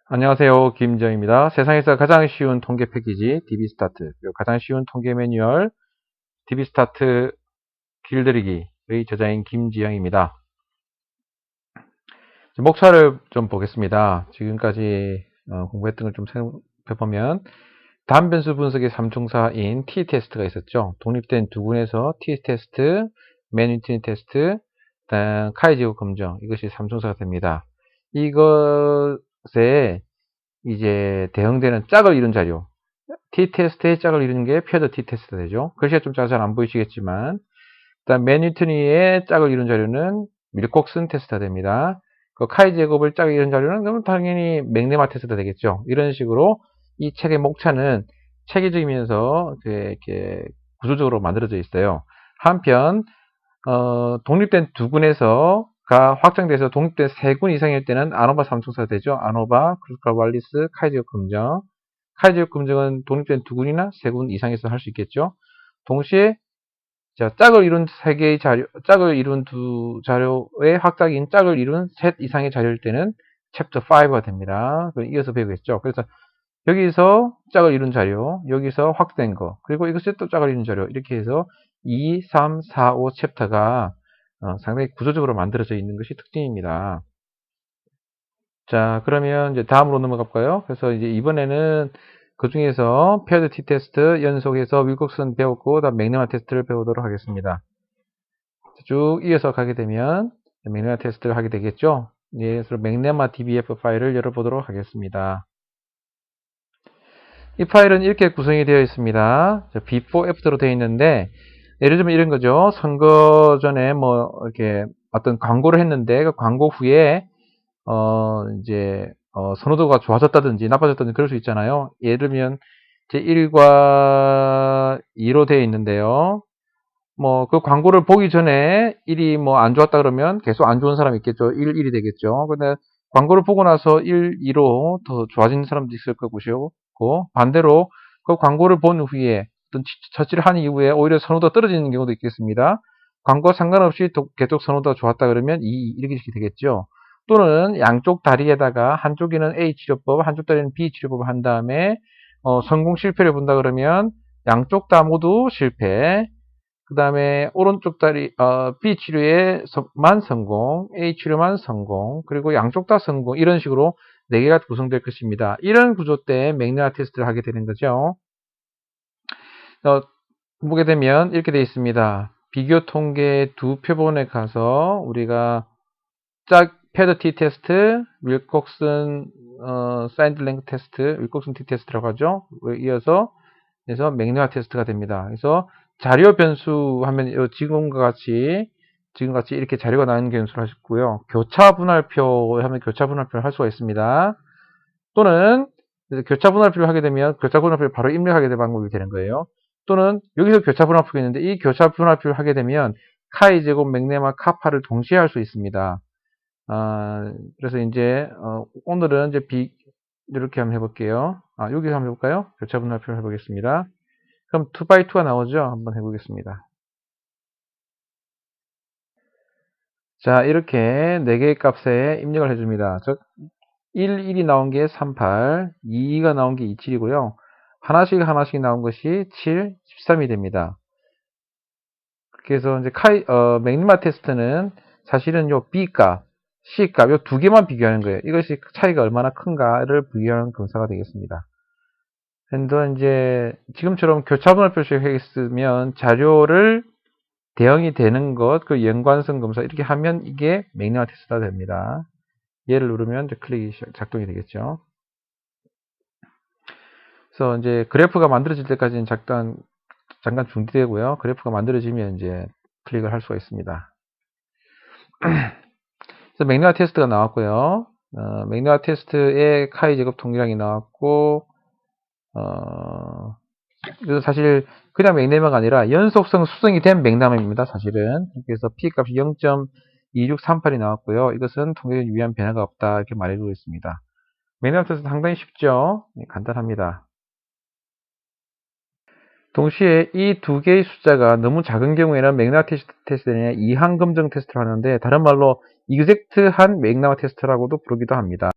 안녕하세요. 김정입니다. 세상에서 가장 쉬운 통계 패키지 DB스타트, 그리고 가장 쉬운 통계 매뉴얼 DB스타트 길들이기의 저자인 김지영입니다. 목차를 좀 보겠습니다. 지금까지 공부했던 걸 좀 살펴보면 단변수 분석의 삼총사인 T테스트가 있었죠. 독립된 두 군에서 T테스트, 맨위트니 테스트, 카이제곱 검정, 이것이 삼총사가 됩니다. 이것에 이제 대응되는 짝을 이룬 자료, T테스트의 짝을 이루는 게 페어드 T테스트가 되죠. 글씨가 좀 작아서 잘 안 보이시겠지만, 일단 맨위트니의 짝을 이룬 자료는 밀콕슨 테스트가 됩니다. 그 카이 제곱을 짝을 이룬 자료는 그럼 당연히 맥레마 테스트가 되겠죠. 이런 식으로 이 책의 목차는 체계적이면서 이렇게 구조적으로 만들어져 있어요. 한편 독립된 두 군에서가 확장돼서 독립된 세 군 이상일 때는 아노바 삼총사가 되죠. 아노바, 크루스칼 왈리스, 카이제곱 검정. 카이제곱 검정은 독립된 두 군이나 세 군 이상에서 할 수 있겠죠. 동시에 짝을 이룬 세 개의 자료, 짝을 이룬 두 자료의 확장인 짝을 이룬 셋 이상의 자료일 때는 챕터 5가 됩니다. 이어서 배우겠죠. 그래서 여기서 짝을 이룬 자료, 여기서 확대된 거, 그리고 이것이 또 짝을 이룬 자료, 이렇게 해서 2, 3, 4, 5 챕터가 상당히 구조적으로 만들어져 있는 것이 특징입니다. 자, 그러면 이제 다음으로 넘어가 볼까요? 그래서 이제 이번에는 그 중에서 페어드 T 테스트 연속해서 윌콕슨 배웠고, 다음 맥레마 테스트를 배우도록 하겠습니다. 쭉 이어서 가게 되면 맥레마 테스트를 하게 되겠죠? 예, 그래서 맥레마 DBF 파일을 열어보도록 하겠습니다. 이 파일은 이렇게 구성이 되어 있습니다. before, after로 되어 있는데, 예를 들면 이런 거죠. 선거 전에 뭐, 이렇게 어떤 광고를 했는데, 그 광고 후에, 선호도가 좋아졌다든지 나빠졌다든지 그럴 수 있잖아요. 예를 들면, 제1과 2로 되어 있는데요. 뭐, 그 광고를 보기 전에 1이 뭐 안 좋았다 그러면 계속 안 좋은 사람이 있겠죠. 1, 1이 되겠죠. 근데 광고를 보고 나서 1, 2로 더 좋아지는 사람도 있을 것이고, 반대로 그 광고를 본 후에 어떤 처치를 한 이후에 오히려 선호도가 떨어지는 경우도 있겠습니다. 광고와 상관없이 계속 선호도가 좋았다 그러면 2, 이렇게 되겠죠. 또는 양쪽 다리에다가 한쪽에는 A 치료법, 한쪽 다리는 B 치료법을 한 다음에 성공 실패를 본다 그러면 양쪽 다 모두 실패, 그 다음에 오른쪽 다리 B 치료에만 성공, A 치료만 성공, 그리고 양쪽 다 성공, 이런 식으로 4개가 구성될 것입니다. 이런 구조 때 맥레마 테스트를 하게 되는 거죠. 보게 되면 이렇게 되어 있습니다. 비교 통계 두 표본에 가서 우리가 페어드 T 테스트, 윌콕슨 사인드 랭크 테스트, 윌콕슨 T 테스트라고 하죠. 이어서 그래서 맥레마 테스트가 됩니다. 그래서 자료 변수 하면 지금과 같이 이렇게 자료가 나오는 변수를 하셨고요. 교차 분할표 하면 교차 분할표를 할 수가 있습니다. 또는 교차 분할표를 하게 되면 교차 분할표를 바로 입력하게 될 방법이 되는 거예요. 또는 여기서 교차 분할표가 있는데 이 교차 분할표를 하게 되면 카이 제곱 맥레마 카파를 동시에 할 수 있습니다. 그래서 이제 오늘은 이제 이렇게 한번 해볼게요. 여기서 한번 해볼까요? 교차 분할표를 해보겠습니다. 그럼 2x2가 나오죠? 한번 해보겠습니다. 자, 이렇게 4개의 값에 입력을 해줍니다. 즉, 1, 1이 나온 게 38, 2가 나온 게 27이고요. 하나씩 나온 것이 7, 13이 됩니다. 그래서 이제 맥레마 테스트는 사실은 요 B값, C값, 요 두 개만 비교하는 거예요. 이것이 차이가 얼마나 큰가를 비교하는 검사가 되겠습니다. 그런데 이제 지금처럼 교차분할표식 했으면 자료를 대응이 되는 것, 그 연관성 검사 이렇게 하면 이게 맥레마 테스트가 됩니다. 얘를 누르면 이제 클릭이 작동이 되겠죠. 그래서 이제 그래프가 만들어질 때까지는 잠깐 중지되고요. 그래프가 만들어지면 이제 클릭을 할 수가 있습니다. 그래서 맥레마 테스트가 나왔고요. 맥레마 테스트의 카이 제곱 통계량이 나왔고, 그래서 사실 그냥 맥레마가 아니라 연속성 수성이 된 맥레마입니다. 사실은. 그래서 P값이 0.2638이 나왔고요. 이것은 통계에 유의한 변화가 없다 이렇게 말해주고 있습니다. 맥레마 테스트는 상당히 쉽죠. 간단합니다. 동시에 이 두 개의 숫자가 너무 작은 경우에는 맥레마 테스트는 이항 검정 테스트를 하는데 다른 말로 이그젝트한 맥레마 테스트라고도 부르기도 합니다.